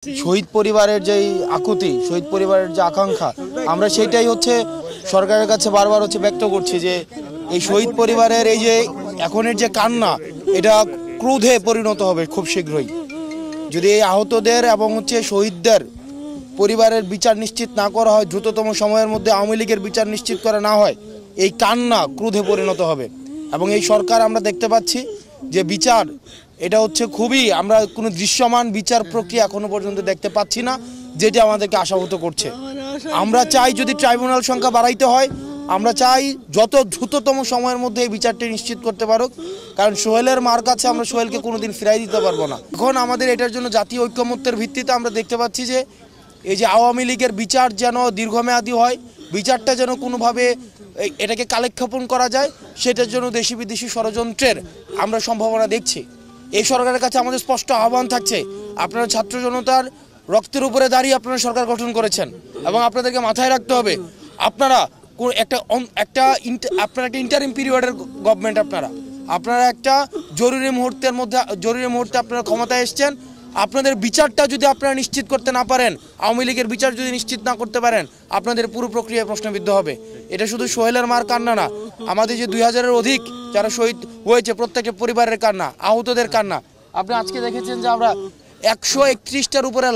শহীদ পরিবারের যে আকুতি, শহীদ পরিবারের যে আকাঙ্ক্ষা, আমরা সেটাই সরকারের কাছে বারবার ব্যক্ত করছি যে এই শহীদ পরিবারের এই যে এখনের যে কান্না, এটা ক্রোধে পরিণত হবে খুব শীঘ্রই। যদি এই আহতদের এবং শহীদদের পরিবারের বিচার নিশ্চিত না করা হয়, দ্রুততম সময়ের মধ্যে আওয়ামী লীগের বিচার নিশ্চিত করা না হয়, এই কান্না ক্রোধে পরিণত হবে। এবং এই সরকার আমরা দেখতে পাচ্ছি যে বিচার, এটা খুবই, আমরা কোনো দৃশ্যমান বিচার প্রক্রিয়া এখনো পর্যন্ত দেখতে পাচ্ছি না, যেটা আমাদেরকে আশাহত করছে। আমরা চাই যদি ট্রাইব্যুনাল সংখ্যা বাড়াইতে হয়, আমরা চাই যত দ্রুততম সময়ের মধ্যে এই বিচারটি নিশ্চিত করতে পারুক, কারণ সোহেলের মার কাছে আমরা সোহেলকে কোনোদিন ফিরাই দিতে পারবো না। এখন আমাদের এটার জন্য জাতীয় ঐক্যমত্যের ভিত্তিতে আমরা দেখতে পাচ্ছি যে এই যে আওয়ামী লীগের বিচার যেন দীর্ঘমেয়াদী হয়, বিচারটা যেন কোনোভাবে এটাকে কালেক্ষেপণ করা যায়, সেটার জন্য দেশি বিদেশি ষড়যন্ত্রের আমরা সম্ভাবনা দেখছি। এই সরকারের কাছে আমাদের স্পষ্ট আহ্বান থাকছে, আপনারা ছাত্র জনতার রক্তের উপরে দাঁড়িয়ে আপনারা সরকার গঠন করেছেন এবং আপনাদেরকে মাথায় রাখতে হবে, আপনারা একটা ইন্টারিম পিরিয়ডের গভর্নমেন্ট, আপনারা একটা জরুরি মুহূর্তে আপনারা ক্ষমতায় এসছেন। আপনাদের বিচারটা যদি আপনারা নিশ্চিত করতে না পারেন, আওয়ামী লীগের বিচার যদি নিশ্চিত না করতে পারেন, আপনাদের পুরো প্রক্রিয়া প্রশ্নবিদ্ধ হবে। এটা শুধু সোহেলের মার কান্না না, আমাদের যে 2000-এর অধিক যারা শহীদ হয়েছে প্রত্যেকটা পরিবারের কান্না, আহতদের কান্না। আপনি আজকে দেখেছেন যে আমরা 131টার উপরে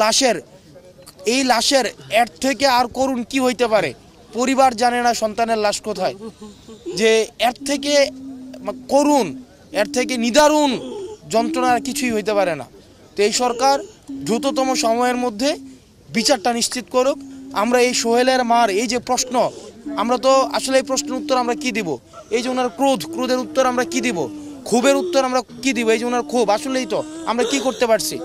এই লাশের এর থেকে আর করুণ কি হইতে পারে? পরিবার জানে না সন্তানের লাশ কোথায়, যে এর থেকে করুণ, এর থেকে নিদারুণ যন্ত্রণার কিছুই হইতে পারে না। তো এই সরকার দ্রুততম সময়ের মধ্যে বিচারটা নিশ্চিত করুক। আমরা এই সোহেলের মার এই যে প্রশ্ন, আমরা তো আসলে এই প্রশ্নের উত্তর আমরা কি দিব? এই যে ওনার ক্রোধের উত্তর আমরা কি দিব? ক্ষোভের উত্তর আমরা কি দিব? এই যে ওনার ক্ষোভ, আসলেই তো আমরা কি করতে পারছি?